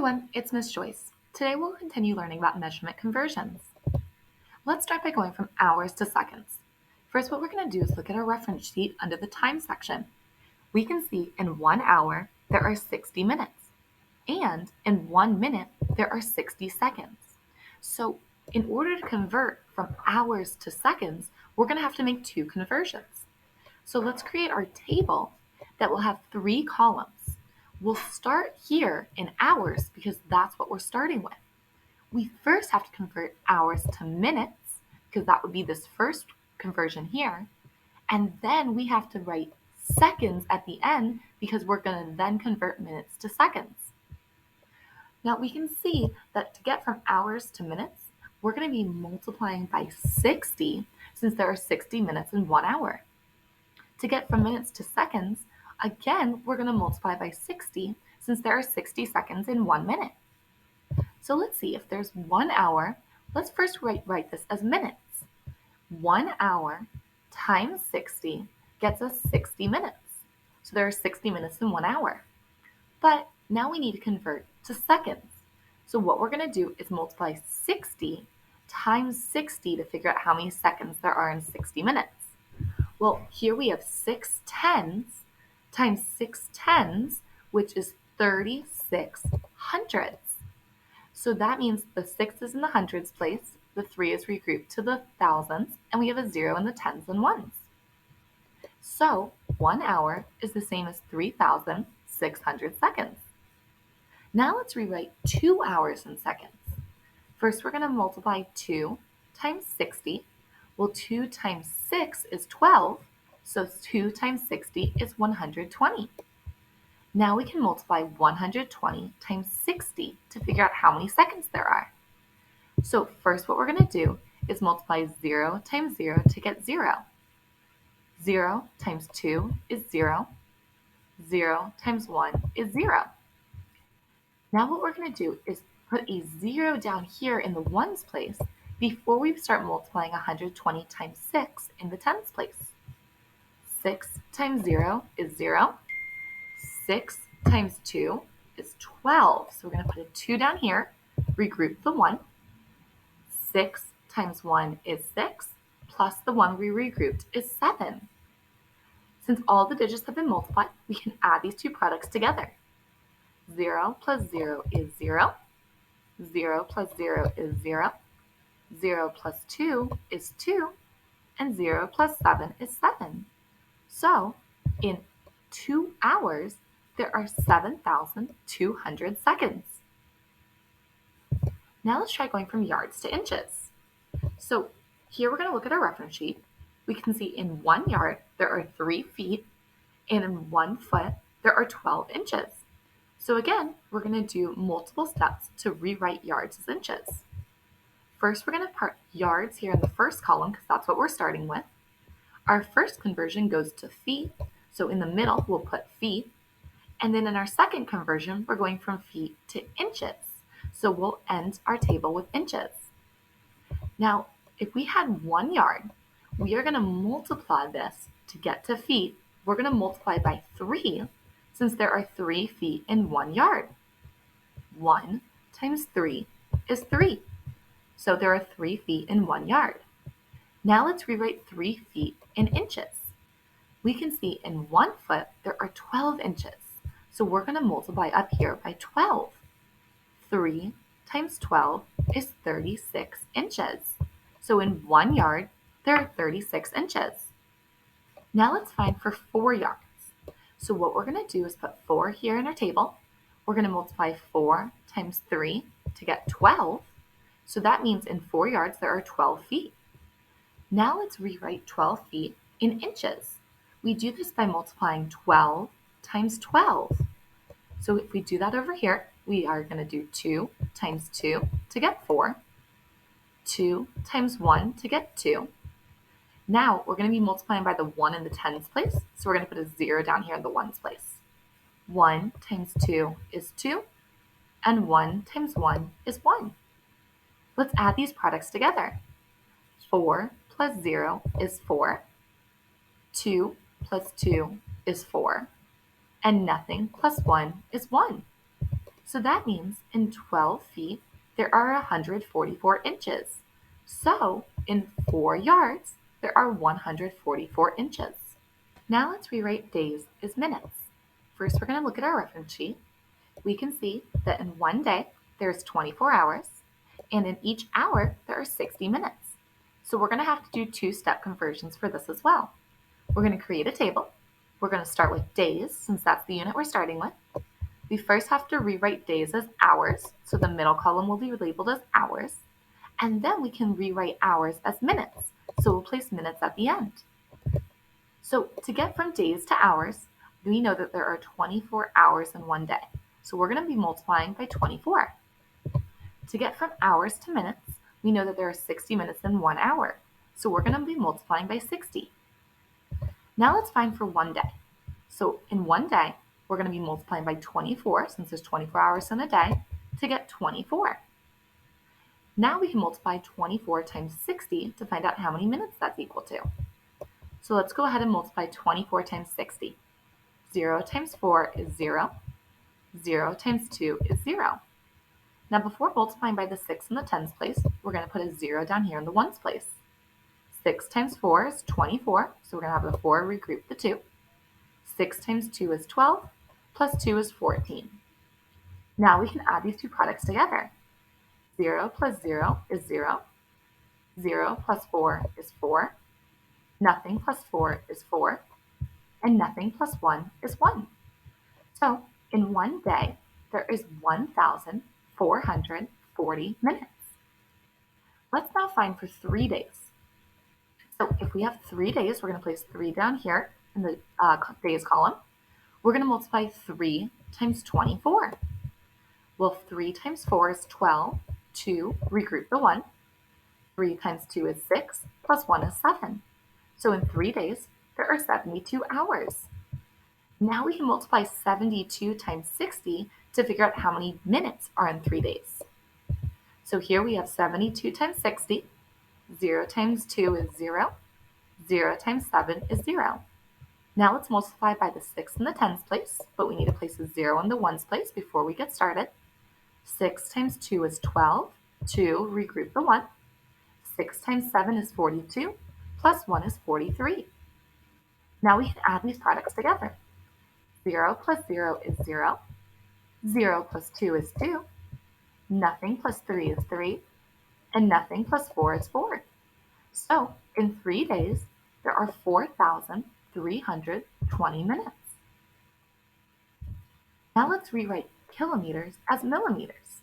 everyone, it's Miss Joyce. Today we'll continue learning about measurement conversions. Let's start by going from hours to seconds. First, what we're going to do is look at our reference sheet under the time section. We can see in 1 hour there are 60 minutes, and in 1 minute there are 60 seconds. So in order to convert from hours to seconds, we're going to have to make two conversions. So let's create our table that will have 3 columns. We'll start here in hours because that's what we're starting with. We first have to convert hours to minutes because that would be this first conversion here. And then we have to write seconds at the end because we're going to then convert minutes to seconds. Now we can see that to get from hours to minutes, we're going to be multiplying by 60 since there are 60 minutes in 1 hour. To get from minutes to seconds, again, we're going to multiply by 60 since there are 60 seconds in 1 minute. So let's see if there's 1 hour. Let's first write this as minutes. 1 hour times 60 gets us 60 minutes. So there are 60 minutes in 1 hour. But now we need to convert to seconds. So what we're going to do is multiply 60 times 60 to figure out how many seconds there are in 60 minutes. Well, here we have 6 tens times 6 tens, which is 36 hundredths. So that means the 6 is in the hundreds place, the 3 is regrouped to the thousands, and we have a 0 in the tens and ones. So 1 hour is the same as 3,600 seconds. Now let's rewrite 2 hours in seconds. First, we're going to multiply 2 times 60. Well, 2 times 6 is 12, so 2 times 60 is 120. Now we can multiply 120 times 60 to figure out how many seconds there are. So first what we're going to do is multiply 0 times 0 to get 0. 0 times 2 is 0. 0 times 1 is 0. Now what we're going to do is put a 0 down here in the ones place before we start multiplying 120 times 6 in the tens place. 6 times 0 is 0. 6 times 2 is 12. So we're going to put a 2 down here, regroup the 1. 6 times 1 is 6, plus the 1 we regrouped is 7. Since all the digits have been multiplied, we can add these two products together. 0 plus 0 is 0. 0 plus 0 is 0. 0 plus 2 is 2. And 0 plus 7 is 7. So in 2 hours, there are 7,200 seconds. Now let's try going from yards to inches. So here we're going to look at our reference sheet. We can see in 1 yard, there are 3 feet, and in 1 foot, there are 12 inches. So again, we're going to do multiple steps to rewrite yards as inches. First, we're going to put yards here in the first column because that's what we're starting with. Our first conversion goes to feet, so in the middle, we'll put feet. And then in our second conversion, we're going from feet to inches. So we'll end our table with inches. Now, if we had 1 yard, we are going to multiply this to get to feet. We're going to multiply by 3 since there are 3 feet in 1 yard. 1 times 3 is 3. So there are 3 feet in 1 yard. Now let's rewrite 3 feet in inches. We can see in 1 foot there are 12 inches. So we're going to multiply up here by 12. 3 times 12 is 36 inches. So in 1 yard, there are 36 inches. Now let's find for 4 yards. So what we're going to do is put 4 here in our table. We're going to multiply 4 times 3 to get 12. So that means in 4 yards, there are 12 feet. Now let's rewrite 12 feet in inches. We do this by multiplying 12 times 12. So if we do that over here, we are going to do 2 times 2 to get 4. 2 times 1 to get 2. Now we're going to be multiplying by the 1 in the tens place, so we're going to put a 0 down here in the ones place. 1 times 2 is 2, and 1 times 1 is 1. Let's add these products together. 4 plus 0 is 4. 2 plus 2 is 4. And nothing plus 1 is 1. So that means in 12 feet, there are 144 inches. So in 4 yards, there are 144 inches. Now let's rewrite days as minutes. First, we're going to look at our reference sheet. We can see that in one day, there's 24 hours, and in each hour, there are 60 minutes. So we're going to have to do two-step conversions for this as well. We're going to create a table. We're going to start with days, since that's the unit we're starting with. We first have to rewrite days as hours, so the middle column will be labeled as hours. And then we can rewrite hours as minutes, so we'll place minutes at the end. So to get from days to hours, we know that there are 24 hours in one day. So we're going to be multiplying by 24. To get from hours to minutes, we know that there are 60 minutes in 1 hour. So we're going to be multiplying by 60. Now let's find for one day. So in one day, we're going to be multiplying by 24, since there's 24 hours in a day, to get 24. Now we can multiply 24 times 60 to find out how many minutes that's equal to. So let's go ahead and multiply 24 times 60. 0 times 4 is 0. 0 times 2 is 0. Now before multiplying by the 6 in the tens place, we're going to put a 0 down here in the ones place. 6 times 4 is 24, so we're going to have the 4 regroup the 2. 6 times 2 is 12, plus 2 is 14. Now we can add these two products together. 0 plus 0 is 0. 0 plus 4 is 4. Nothing plus 4 is 4. And nothing plus 1 is 1. So in one day, there is 1,440 minutes. Let's now find for 3 days. So if we have 3 days, we're going to place 3 down here in the days column. We're going to multiply 3 times 24. Well, 3 times 4 is 12. 2, regroup the 1. 3 times 2 is 6, plus 1 is 7. So in 3 days, there are 72 hours. Now we can multiply 72 times 60 to figure out how many minutes are in 3 days. So here we have 72 times 60. 0 times 2 is 0. 0 times 7 is 0. Now let's multiply by the 6 in the tens place, but we need to place a 0 in the ones place before we get started. 6 times 2 is 12. 2, regroup the 1. 6 times 7 is 42, plus 1 is 43. Now we can add these products together. 0 plus 0 is 0. 0 plus 2 is 2. Nothing plus 3 is 3. And nothing plus 4 is 4. So in 3 days, there are 4,320 minutes. Now let's rewrite kilometers as millimeters.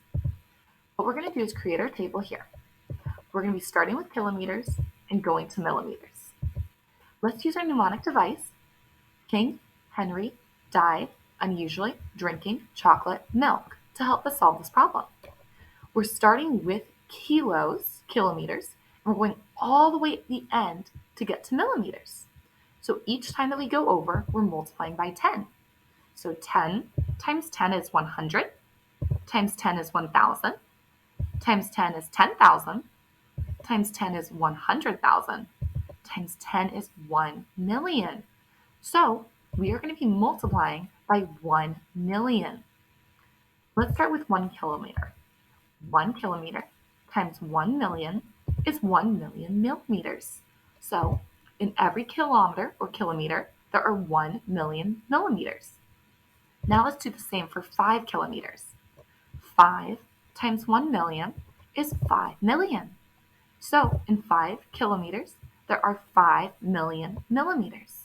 What we're going to do is create our table here. We're going to be starting with kilometers and going to millimeters. Let's use our mnemonic device. King Henry died unusually drinking chocolate milk to help us solve this problem. We're starting with kilometers, and we're going all the way at the end to get to millimeters. So each time that we go over, we're multiplying by 10. So 10 times 10 is 100, times 10 is 1,000, times 10 is 10,000, times 10 is 100,000, times 10 is 1 million. So we are going to be multiplying by 1 million. Let's start with 1 kilometer. 1 kilometer times 1 million is 1 million millimeters. So in every kilometer or kilometer, there are 1 million millimeters. Now let's do the same for 5 kilometers. 5 times 1 million is 5 million. So in 5 kilometers, there are 5 million millimeters.